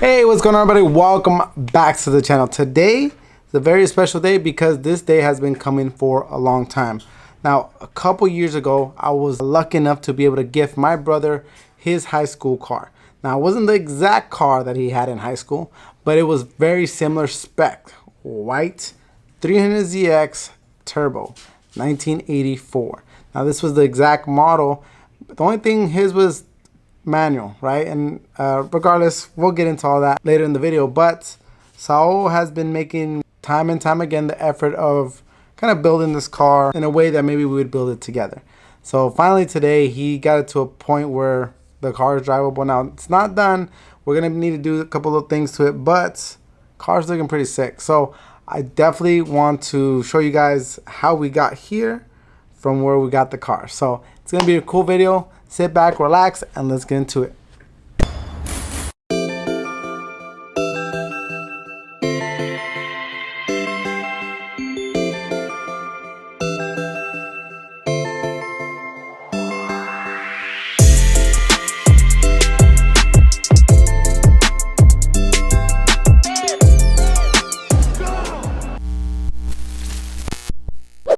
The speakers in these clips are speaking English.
Hey, what's going on, everybody? Welcome back to the channel. Today is a very special day because this day has been coming for a long time. Now, a couple years ago, I was lucky enough to be able to gift my brother his high school car. Now, it wasn't the exact car that he had in high school, but it was very similar spec. White 300ZX Turbo, 1984. Now, this was the exact model. The only thing his was manual, right? And regardless, we'll get into all that later in the video, but Saul has been making time and time again the effort of kind of building this car in a way that maybe we would build it together. So finally today he got it to a point where the car is drivable. Now it's not done, we're gonna need to do a couple of things to it, but car's looking pretty sick. So I definitely want to show you guys how we got here from where we got the car. So it's gonna be a cool video. Sit back, relax, and let's get into it.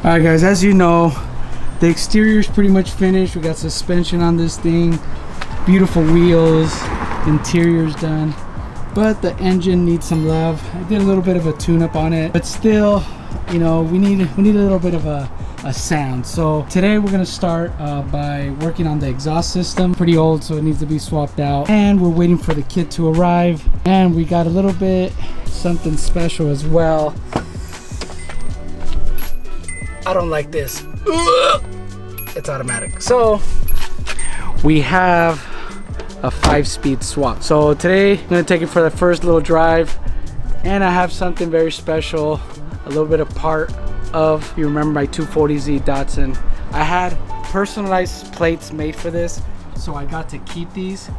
Alright guys, as you know, the exterior is pretty much finished. We got suspension on this thing, beautiful wheels, interior's done, but the engine needs some love. I did a little bit of a tune-up on it, but still, you know, we need a little bit of a sound. So today we're gonna start by working on the exhaust system. Pretty old, so it needs to be swapped out, and we're waiting for the kit to arrive. And we got a little bit something special as well. I don't like this. It's automatic. So we have a 5-speed swap. So today I'm gonna take it for the first little drive, and I have something very special, a little bit of part of, you remember my 240Z Datsun. I had personalized plates made for this, so I got to keep these.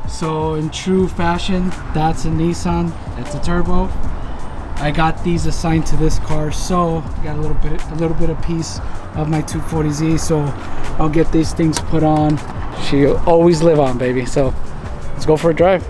So in true fashion, Datsun Nissan, it's a turbo. I got these assigned to this car, so I got a little bit of piece of my 240Z, so I'll get these things put on. She'll always live on, baby. So let's go for a drive.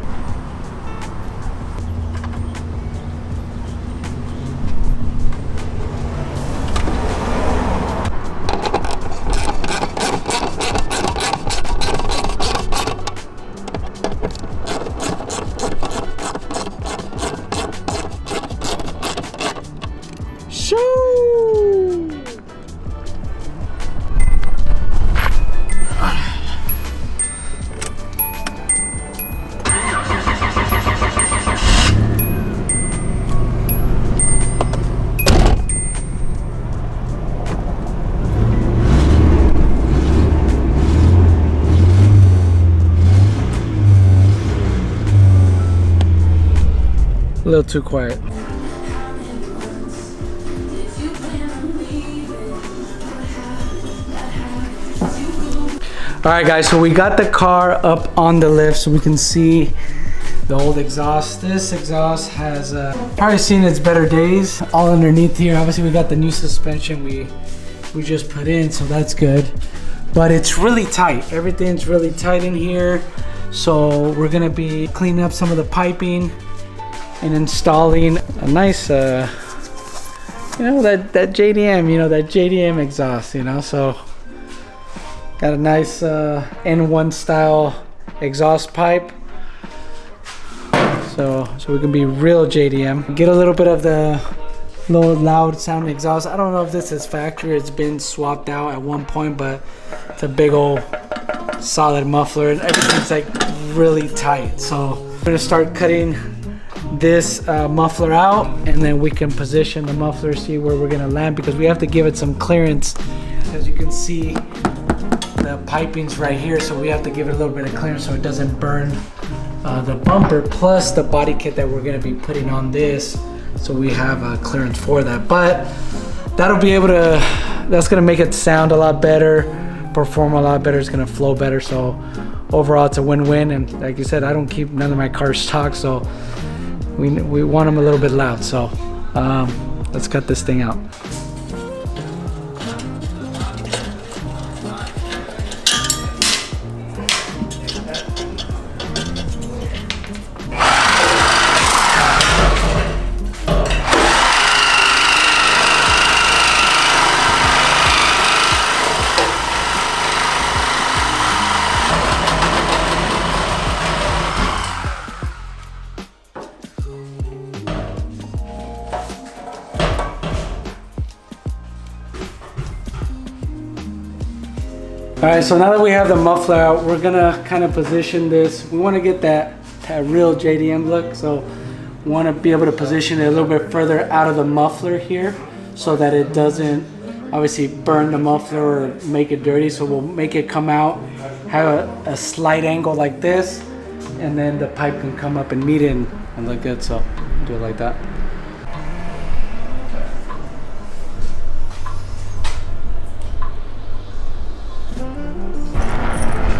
A little too quiet. Alright guys, so we got the car up on the lift so we can see the old exhaust. This exhaust has probably seen its better days. All underneath here, obviously we got the new suspension we just put in, so that's good. But it's really tight. Everything's really tight in here. So we're gonna be cleaning up some of the piping and installing a nice you know, that JDM, you know, that JDM exhaust, you know. So got a nice N1 style exhaust pipe, so we can be real JDM. Get a little bit of the low loud sounding exhaust. I don't know if this is factory, it's been swapped out at one point, but it's a big old solid muffler and everything's like really tight. So we're gonna start cutting this muffler out, and then we can position the muffler, see where we're gonna land, because we have to give it some clearance. As you can see, the piping's right here, so we have to give it a little bit of clearance so it doesn't burn the bumper, plus the body kit that we're gonna be putting on this, so we have clearance for that. But that'll be able to, that's gonna make it sound a lot better, perform a lot better, it's gonna flow better. So overall it's a win-win. And like you said, I don't keep none of my cars stock, so we want them a little bit loud. So let's cut this thing out. Alright, so now that we have the muffler out, we're gonna kind of position this. We want to get that real JDM look, so we want to be able to position it a little bit further out of the muffler here so that it doesn't obviously burn the muffler or make it dirty. So we'll make it come out, have a slight angle like this, and then the pipe can come up and meet it and look good. So do it like that.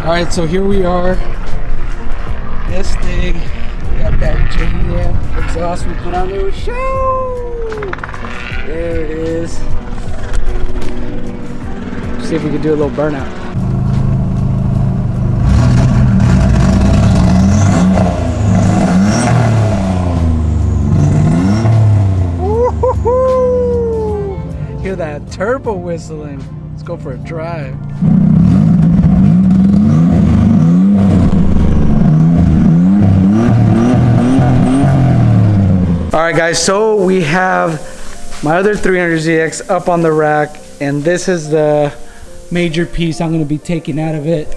All right, so here we are. This thing, we got that JDM exhaust we put on there. Show! There it is. See if we can do a little burnout. Woo-hoo-hoo! Hear that turbo whistling. Let's go for a drive. Alright guys, so we have my other 300ZX up on the rack, and this is the major piece I'm going to be taking out of it.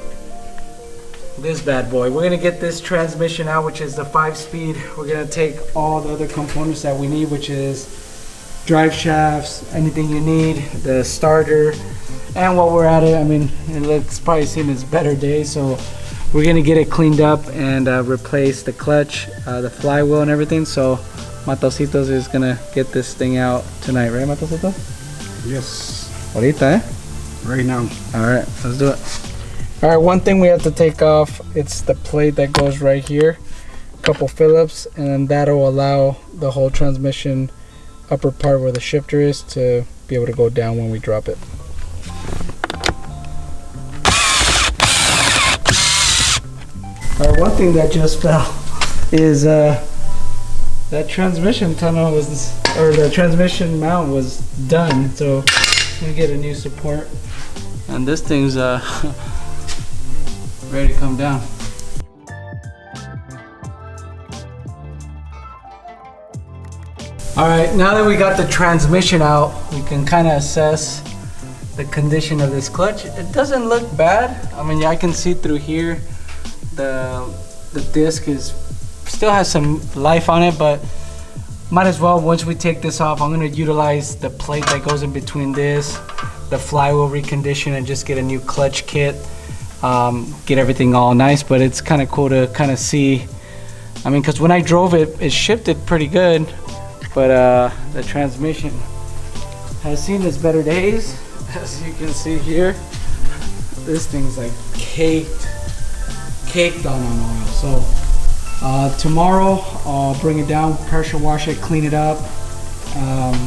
This bad boy. We're going to get this transmission out, which is the 5-speed. We're going to take all the other components that we need, which is drive shafts, anything you need, the starter, and while we're at it, I mean, it looks probably seen its better days, so we're going to get it cleaned up and replace the clutch, the flywheel and everything. So Matositos is gonna get this thing out tonight, right, Matosito? Yes. Ahorita, eh? Right now. All right, let's do it. All right, one thing we have to take off, it's the plate that goes right here. A couple Phillips, and that'll allow the whole transmission upper part where the shifter is to be able to go down when we drop it. All right, one thing that just fell is that transmission tunnel was, or the transmission mount was done, so I'm gonna get a new support. And this thing's ready to come down. All right, now that we got the transmission out, we can kind of assess the condition of this clutch. It doesn't look bad. I mean, I can see through here. The disc is still has some life on it, but might as well, once we take this off, I'm going to utilize the plate that goes in between this, the flywheel recondition, and just get a new clutch kit, get everything all nice. But it's kind of cool to kind of see, I mean, because when I drove it, it shifted pretty good, but the transmission has seen its better days. As you can see here, this thing's like caked on oil. So tomorrow I'll bring it down, pressure wash it, clean it up,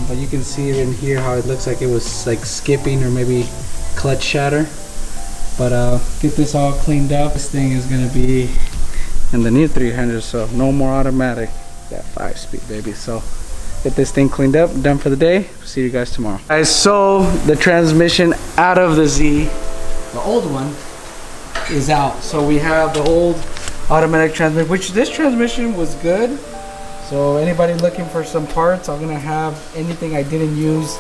but you can see it in here how it looks like it was like skipping or maybe clutch shatter. But get this all cleaned up. This thing is going to be in the new 300, so no more automatic, that 5-speed baby. So get this thing cleaned up, done for the day. See you guys tomorrow. Guys, so the transmission out of the Z, the old one, is out. So we have the old automatic transmission, which this transmission was good. So anybody looking for some parts, I'm gonna have anything I didn't use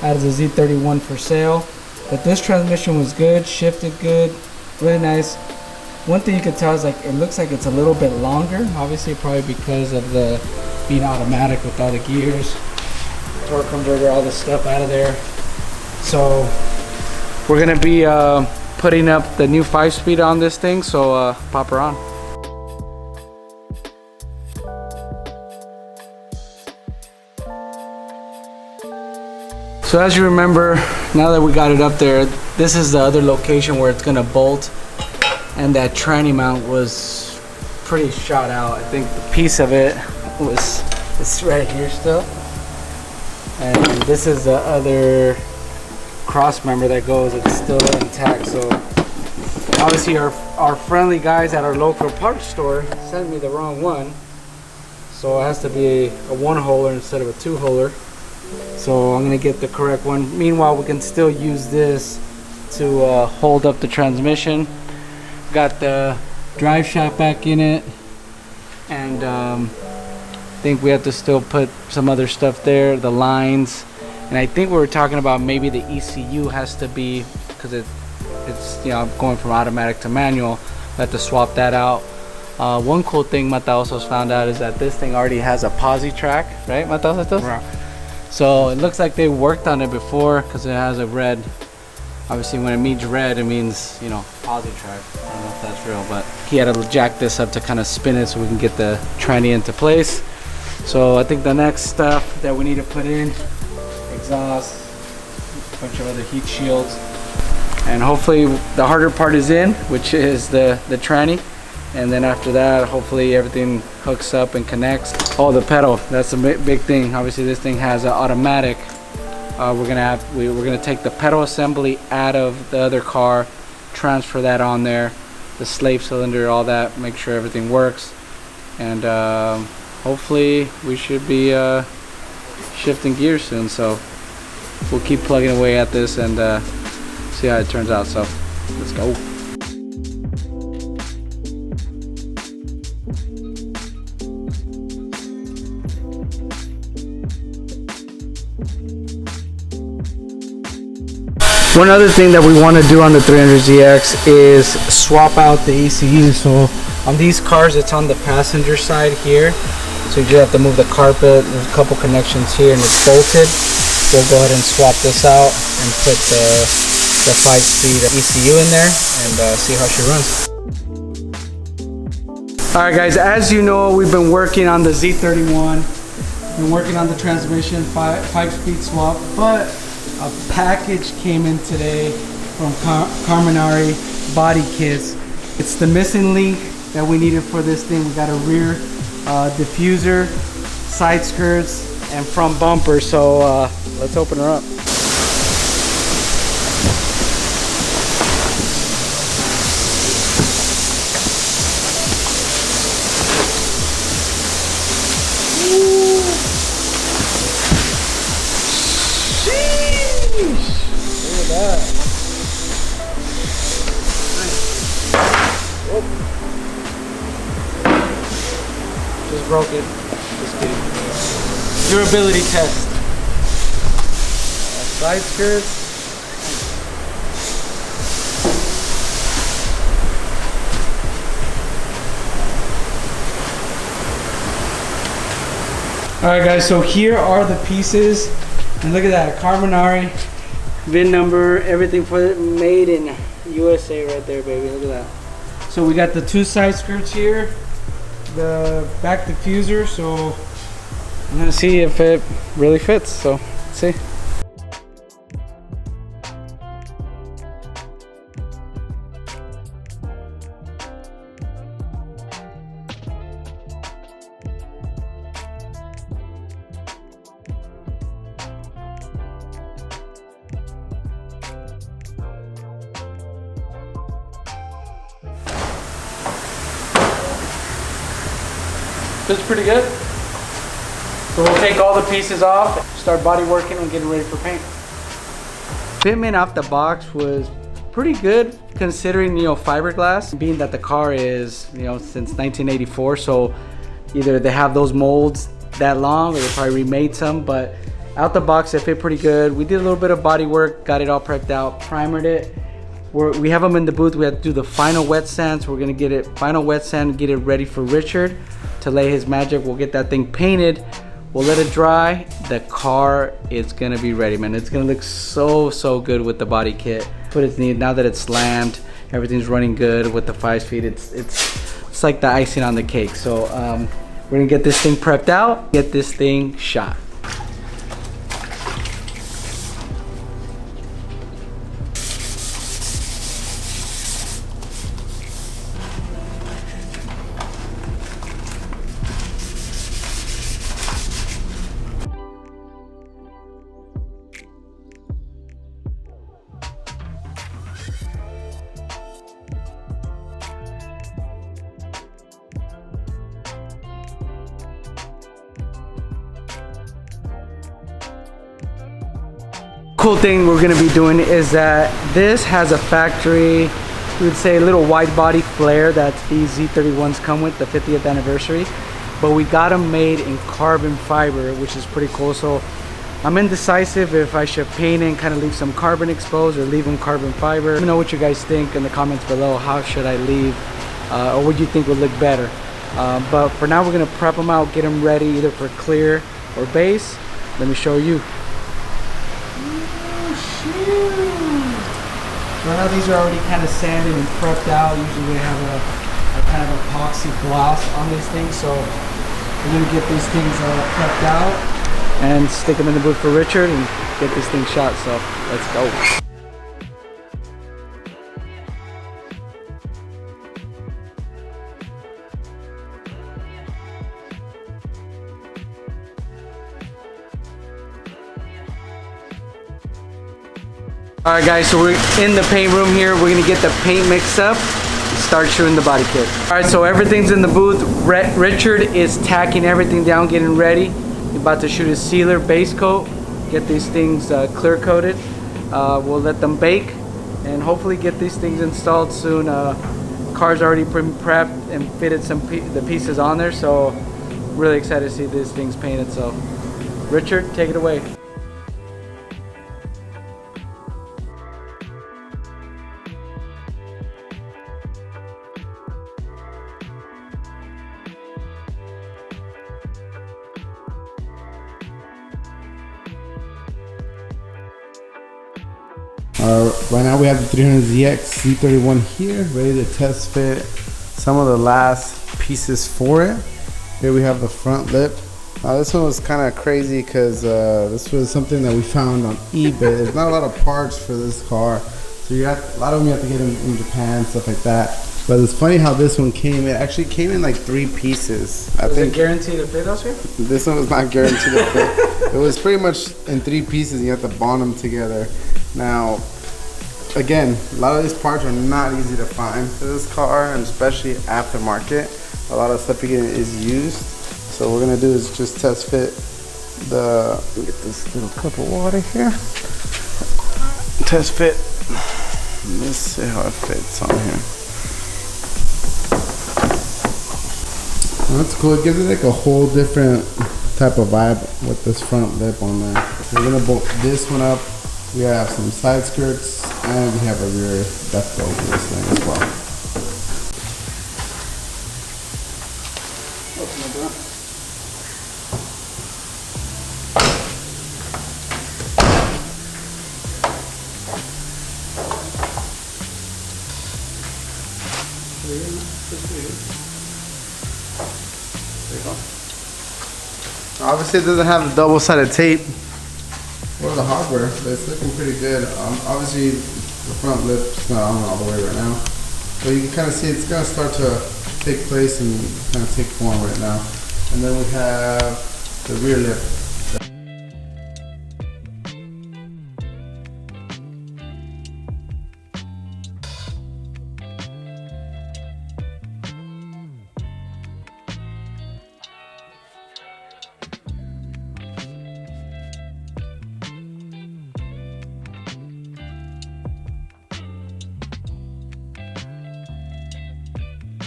out of the Z31 for sale. But this transmission was good, shifted good, really nice. One thing you can tell is like it looks like it's a little bit longer, obviously probably because of the being automatic with all the gears, torque converter, all this stuff out of there. So we're gonna be putting up the new 5-speed on this thing, so pop her on. So as you remember, now that we got it up there, this is the other location where it's gonna bolt, and that tranny mount was pretty shot out. I think the piece of it was, it's right here still. And this is the other cross member that goes, it's still intact. So obviously our friendly guys at our local parts store sent me the wrong one. So it has to be a 1-holer instead of a 2-holer. So I'm gonna get the correct one. Meanwhile, we can still use this to hold up the transmission. Got the drive shaft back in it, and I think we have to still put some other stuff there, the lines, and I think we were talking about maybe the ECU has to be, because it's, you know, going from automatic to manual. I had to swap that out. One cool thing Mata also found out is that this thing already has a posi track, right, Mata? Right. So it looks like they worked on it before because it has a red. Obviously, when it means red, it means, you know, posi track. I don't know if that's real, but he had to jack this up to kind of spin it so we can get the tranny into place. So I think the next stuff that we need to put in, exhaust, a bunch of other heat shields, and hopefully the harder part is in, which is the tranny. And then after that, hopefully everything hooks up and connects. Oh, the pedal, that's a big thing. Obviously this thing has an automatic. We're gonna take the pedal assembly out of the other car, transfer that on there, the slave cylinder, all that, make sure everything works. And hopefully we should be shifting gears soon. So we'll keep plugging away at this and see how it turns out. So let's go. One other thing that we want to do on the 300ZX is swap out the ECU. So on these cars, it's on the passenger side here. So you just have to move the carpet. There's a couple connections here and it's bolted. We'll go ahead and swap this out and put the 5-speed ECU in there and see how she runs. All right, guys, as you know, we've been working on the Z31. Been working on the transmission 5-speed swap, but a package came in today from Carminari Body Kits. It's the missing link that we needed for this thing. We got a rear diffuser, side skirts, and front bumper. So let's open her up. Just broke it. Just kidding. Durability test. Side skirts. Alright guys, so here are the pieces. And look at that, Carminari. VIN number, everything for it, made in USA right there, baby. Look at that. So we got the 2 side skirts here, the back diffuser. So I'm gonna see if it really fits. So let's see. Fits pretty good. So we'll take all the pieces off, start body working and getting ready for paint. Fitment off the box was pretty good considering, you know, fiberglass, being that the car is, you know, since 1984. So either they have those molds that long or they probably remade some, but out the box it fit pretty good. We did a little bit of body work, got it all prepped out, primered it. We have them in the booth. We have to do the final wet sand, so we're gonna get it final wet sand, get it ready for Richard to lay his magic. We'll get that thing painted, we'll let it dry. The car is gonna be ready, man. It's gonna look so good with the body kit. But it's neat now that it's slammed, everything's running good with the 5-speed. It's like the icing on the cake. So we're gonna get this thing prepped out, get this thing shot. Cool thing we're gonna be doing is that this has a factory, we would say a little wide body flare that these Z31s come with, the 50th anniversary, but we got them made in carbon fiber, which is pretty cool. So I'm indecisive if I should paint it and kind of leave some carbon exposed or leave them carbon fiber. Let me know what you guys think in the comments below. How should I leave, or what do you think would look better? But for now, we're gonna prep them out, get them ready either for clear or base. Let me show you. Right now these are already kind of sanded and prepped out. Usually we have a kind of epoxy gloss on these things, so we're gonna get these things prepped out and stick them in the booth for Richard and get this thing shot. So let's go. Alright guys, so we're in the paint room here. We're gonna get the paint mixed up and start shooting the body kit. Alright, so everything's in the booth. Richard is tacking everything down, getting ready. He's about to shoot his sealer base coat, get these things clear coated. We'll let them bake and hopefully get these things installed soon. Car's already prepped and fitted the pieces on there, so really excited to see these things painted. So Richard, take it away. Right now we have the 300ZX Z31 here, ready to test fit some of the last pieces for it. Here we have the front lip. This one was kind of crazy because this was something that we found on eBay. There's not a lot of parts for this car, so a lot of them you have to get them in Japan, stuff like that. But it's funny how this one came. It actually came in like 3 pieces. Was it guaranteed to fit us here? This one was not guaranteed to fit. It was pretty much in 3 pieces. You have to bond them together. Now, again, a lot of these parts are not easy to find for this car, and especially aftermarket. A lot of stuff you get is used. So what we're gonna do is just test fit the. Let me get this little cup of water here. Test fit. Let's see how it fits on here. That's cool. It gives it like a whole different type of vibe with this front lip on there. We're gonna bolt this one up. We have some side skirts and we have a rear depth bolt for this thing as well. Open the door. There you go. Obviously it doesn't have the double-sided tape or the hardware, but it's looking pretty good. Obviously the front lip's not on all the way right now, but you can kind of see it's going to start to take place and kind of take form right now. And then we have the rear lip.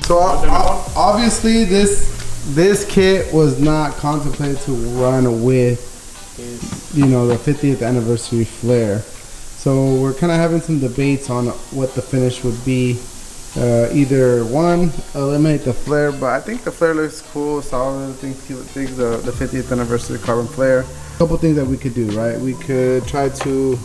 So obviously this kit was not contemplated to run with, you know, the 50th anniversary flare. So we're kind of having some debates on what the finish would be. Either one, eliminate the flare, but I think the flare looks cool. Solid things, the 50th anniversary carbon flare. A couple things that we could do, right? We could try to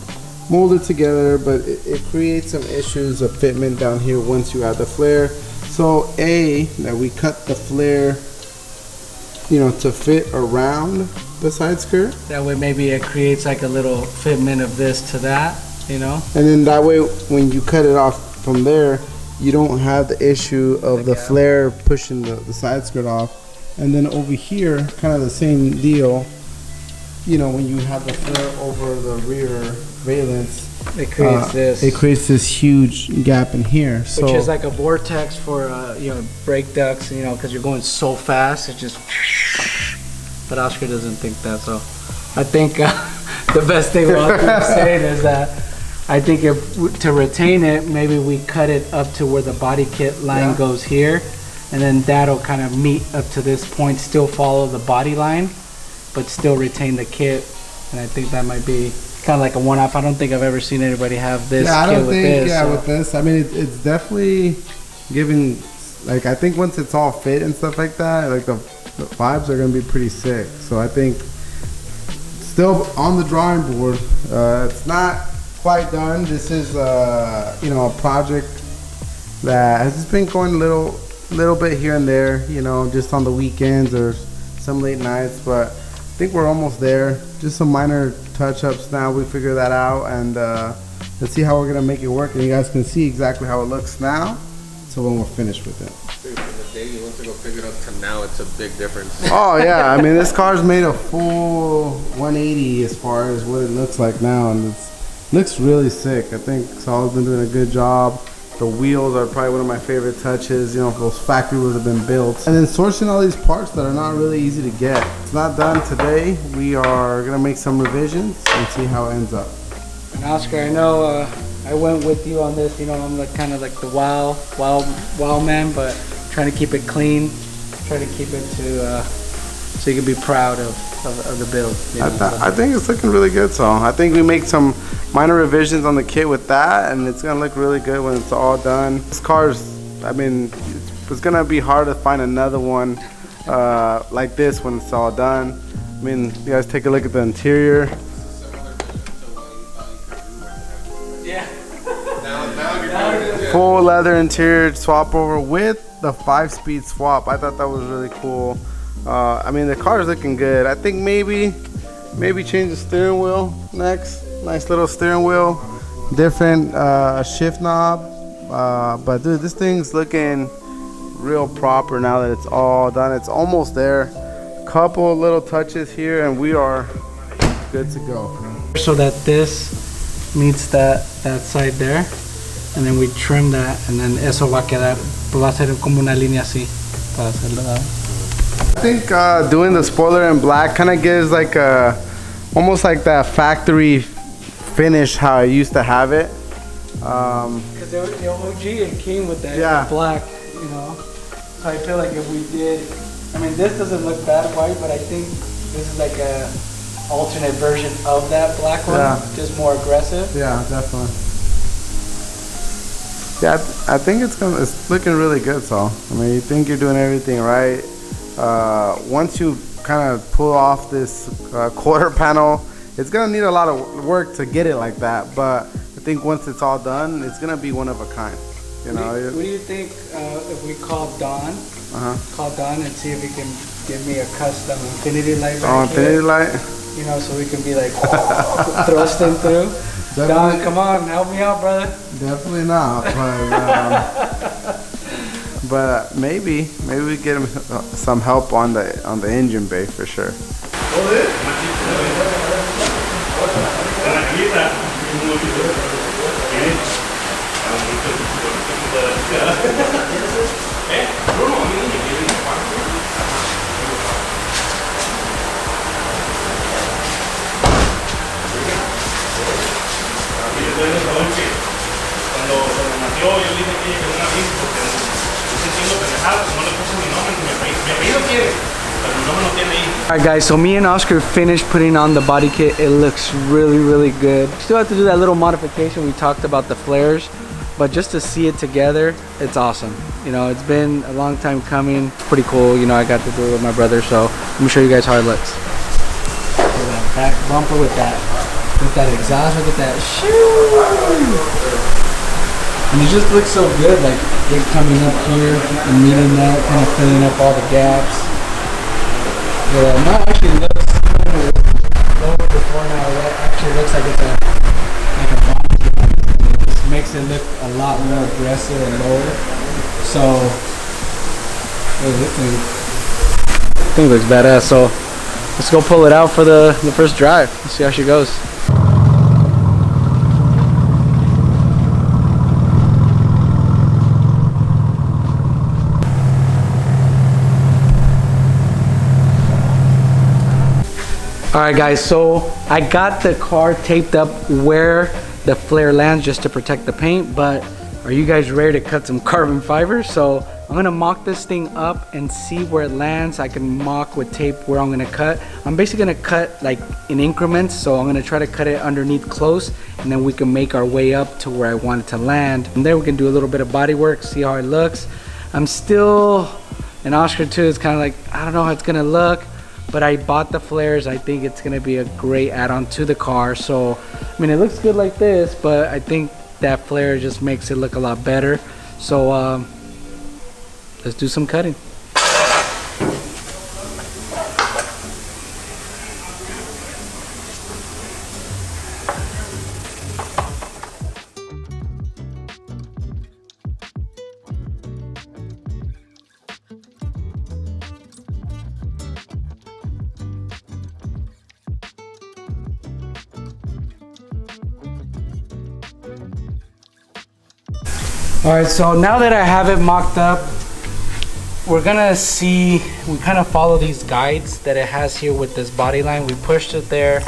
mold it together, but it creates some issues of fitment down here once you add the flare. So that we cut the flare, you know, to fit around the side skirt. That way maybe it creates like a little fitment of this to that, you know? And then that way when you cut it off from there, you don't have the issue of the flare pushing the side skirt off. And then over here, kind of the same deal, you know, when you have the flare over the rear valence, it creates this. It creates this huge gap in here, which is like a vortex for you know, brake ducts. You know, because you're going so fast, it just. But Oscar doesn't think that, so I think the best thing Oscar's saying is that I think if to retain it, maybe we cut it up to where the body kit line goes here, and then that'll kind of meet up to this point, still follow the body line, but still retain the kit and I think that might be kind of like a one-off. I don't think I've ever seen anybody have this Yeah, I kit don't with think. this. Yeah, so. with this, I mean, it's definitely giving. Like, I think once it's all fit and stuff like that, like the vibes are gonna be pretty sick. So I think still on the drawing board. It's not quite done. This is you know, a project that has just been going a little bit here and there, you know, just on the weekends or some late nights, but I think we're almost there. Just some minor touch-ups now. We figure that out, and let's see how we're gonna make it work, and you guys can see exactly how it looks now, so when we're finished with it. Dude, from the day you went to go pick it up to now, it's a big difference. Oh yeah, I mean, this car's made a full 180 as far as what it looks like now, and it looks really sick. I think Saul's been doing a good job. The wheels are probably one of my favorite touches. You know, those factory wheels have been built. And then sourcing all these parts that are not really easy to get. It's not done today. We are gonna make some revisions and see how it ends up. And Oscar, I know I went with you on this. You know, I'm like kind of like the wow man, but trying to keep it clean, trying to keep it to so you can be proud of the build. You know, I think it's looking really good, so I think we make some minor revisions on the kit with that, and it's gonna look really good when it's all done. This car's, I mean, it's gonna be hard to find another one like this when it's all done. I mean, you guys take a look at the interior. Yeah. Full leather interior swap over with the 5-speed swap. I thought that was really cool. I mean, the car is looking good. I think maybe change the steering wheel next. Nice little steering wheel, different shift knob. But dude, this thing's looking real proper now that it's all done. It's almost there. Couple little touches here, and we are good to go. So that this meets that side there, and then we trim that, and then eso va a quedar, va a ser como una línea así para hacerlo. I think doing the spoiler in black kind of gives like a, almost like that factory finish how I used to have it. Because the OG and King with that black, you know. So I feel like if we did, I mean, this doesn't look that white, but I think this is like a alternate version of that black one, just more aggressive. Yeah, definitely. Yeah, I think it's looking really good, so I mean, you think you're doing everything right. Once you kind of pull off this quarter panel, it's gonna need a lot of work to get it like that, but I think once it's all done, it's gonna be one of a kind. You know. What do you think if we call Don? Call Don and see if he can give me a custom infinity light. Oh, infinity light. You know, so we can be like thrusting through. Don, come on, help me out, brother. Definitely not, but maybe we get him some help on the engine bay for sure. Alright guys, so me and Oscar finished putting on the body kit. It looks really good. Still have to do that little modification. We talked about the flares, but just to see it together, it's awesome. You know, it's been a long time coming. It's pretty cool. You know, I got to do it with my brother, so let me show you guys how it looks. Look at that back bumper with that exhaust. Look at that. And it just looks so good, like it coming up here and meeting that, kind of filling up all the gaps. Yeah, now it actually looks kind of lower before now. It actually looks like it's like a bomb job. It just makes it look a lot more aggressive and lower. So this thing looks badass. So let's go pull it out for the first drive. Let's see how she goes. Alright guys, so I got the car taped up where the flare lands just to protect the paint, but are you guys ready to cut some carbon fiber? So I'm gonna mock this thing up and see where it lands. I can mock with tape where I'm gonna cut. I'm basically gonna cut like in increments, so I'm gonna try to cut it underneath close, and then we can make our way up to where I want it to land. And there we can do a little bit of body work, see how it looks. I'm still, and Oscar too is kind of like, I don't know how it's gonna look, but I bought the flares. I think it's gonna be a great add-on to the car. So, I mean, it looks good like this, but I think that flare just makes it look a lot better. So, let's do some cutting. All right, so now that I have it mocked up, we're gonna see, we kind of follow these guides that it has here with this body line. We pushed it there,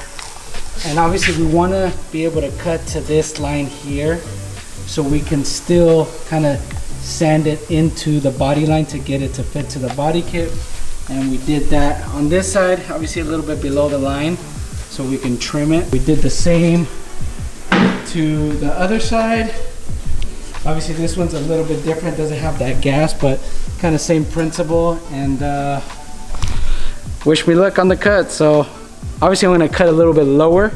and obviously we wanna be able to cut to this line here so we can still kind of sand it into the body line to get it to fit to the body kit. And we did that on this side, obviously a little bit below the line, so we can trim it. We did the same to the other side. Obviously this one's a little bit different, doesn't have that gas, but kind of same principle. And wish me luck on the cut. So obviously I'm gonna cut a little bit lower,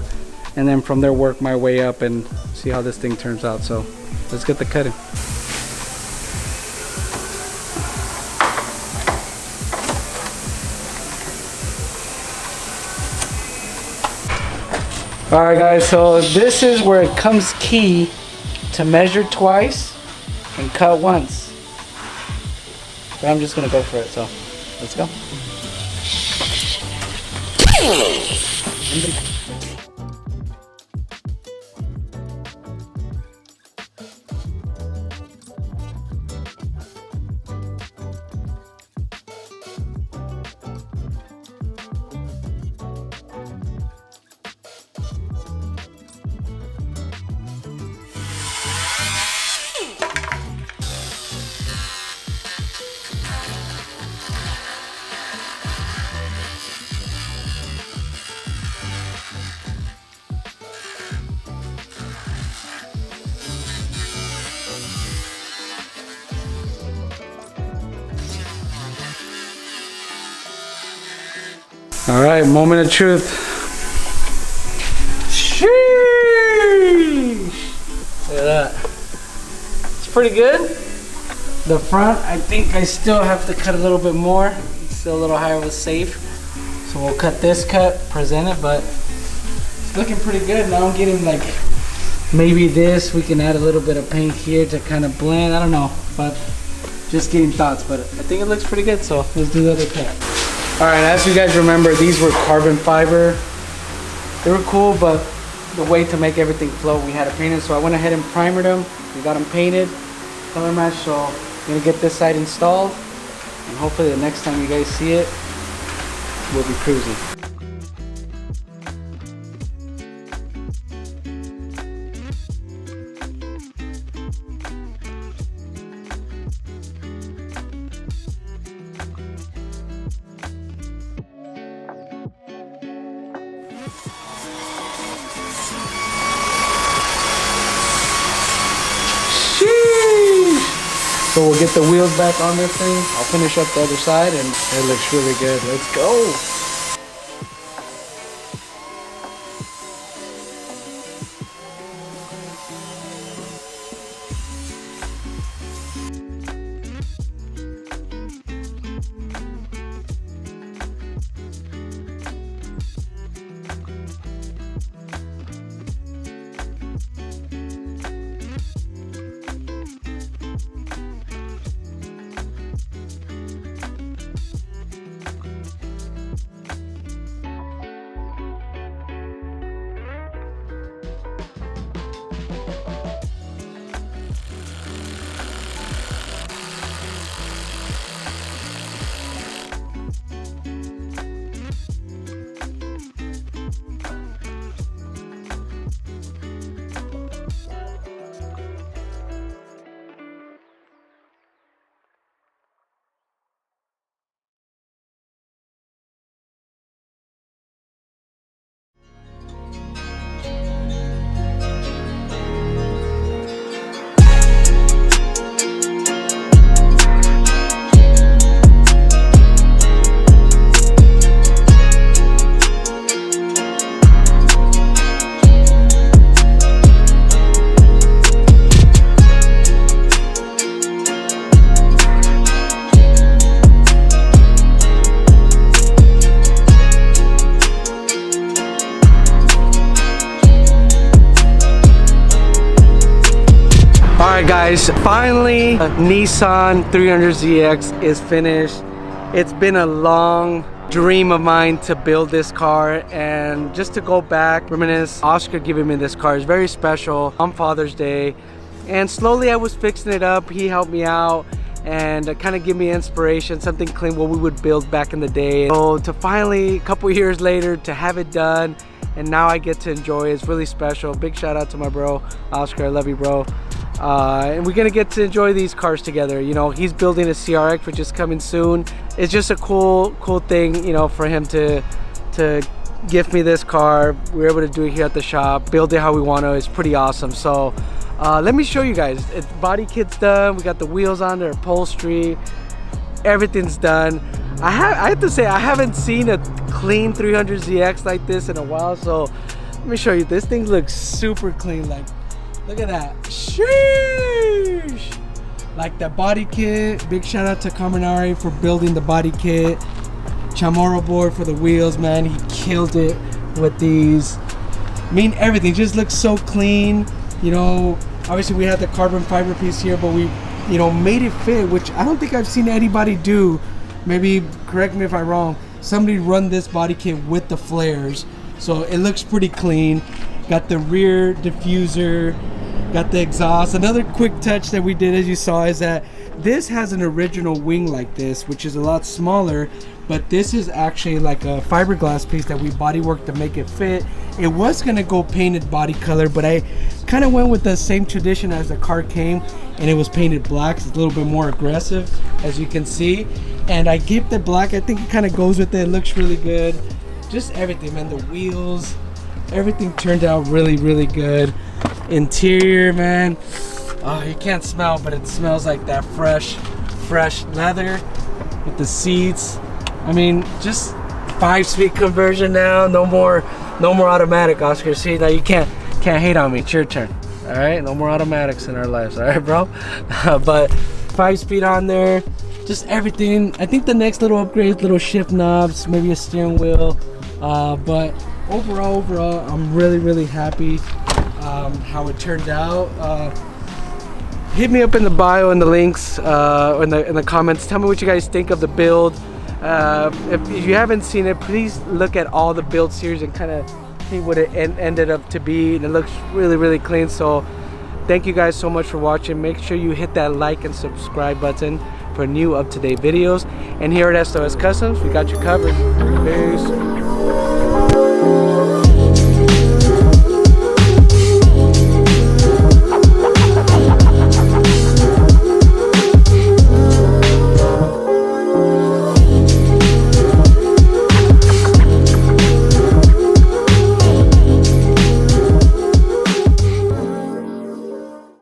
and then from there work my way up and see how this thing turns out. So let's get the cutting. All right guys, so this is where it comes key to measure twice and cut once. But I'm just gonna go for it, so let's go. All right, moment of truth. Sheesh! Look at that. It's pretty good. The front, I think I still have to cut a little bit more. It's still a little higher with safe. So we'll cut this cut, present it, but it's looking pretty good. Now I'm getting like, maybe this, we can add a little bit of paint here to kind of blend. I don't know, but just getting thoughts. But I think it looks pretty good, so let's do the other cut. All right, as you guys remember, these were carbon fiber. They were cool, but the way to make everything float, we had to paint them. So I went ahead and primered them. We got them painted, color match. So I'm gonna get this side installed, and hopefully the next time you guys see it, we'll be cruising. So we'll get the wheels back on this thing. I'll finish up the other side, and it looks really good. Let's go. Alright guys, finally Nissan 300ZX is finished. It's been a long dream of mine to build this car, and just to go back, reminisce, Oscar giving me this car is very special on Father's Day. And slowly I was fixing it up. He helped me out and kind of give me inspiration, something clean what we would build back in the day. So to finally, a couple years later, to have it done, and now I get to enjoy it. It's really special. Big shout out to my bro Oscar. I love you, bro. And we're gonna get to enjoy these cars together. You know, he's building a CRX, which is coming soon. It's just a cool thing, you know, for him to gift me this car. We were able to do it here at the shop, build it how we want to. It's pretty awesome. So let me show you guys. It's body kit's done. We got the wheels on there, upholstery, everything's done. I have to say, I haven't seen a clean 300ZX like this in a while. So let me show you. This thing looks super clean. Like, look at that. Sheesh! Like the body kit. Big shout out to Caminari for building the body kit. Chamorro board for the wheels, man. He killed it with these. I mean, everything just looks so clean. You know, obviously we had the carbon fiber piece here, but we, you know, made it fit, which I don't think I've seen anybody do. Maybe correct me if I'm wrong. Somebody run this body kit with the flares, so it looks pretty clean. Got the rear diffuser, got the exhaust. Another quick touch that we did, as you saw, is that this has an original wing like this, which is a lot smaller, but this is actually like a fiberglass piece that we bodyworked to make it fit. It was gonna go painted body color, but I kind of went with the same tradition as the car came, and it was painted black. It's a little bit more aggressive, as you can see. And I kept the black. I think it kind of goes with it. It looks really good. Just everything, man. The wheels, everything turned out really, really good. Interior, man. Oh, you can't smell, but it smells like that fresh leather with the seats. I mean, just 5-speed conversion now. No more automatic, Oscar. See, now you can't hate on me. It's your turn. All right, no more automatics in our lives. All right, bro. But 5-speed on there. Just everything. I think the next little upgrade, little shift knobs, maybe a steering wheel. But overall, I'm really happy how it turned out. Hit me up in the bio and the links, or in the comments. Tell me what you guys think of the build. If you haven't seen it, please look at all the build series and kind of see what it ended up to be. And it looks really clean. So thank you guys so much for watching. Make sure you hit that like and subscribe button for new up-to-date videos. And here at SOS Customs, we got you covered. Peace.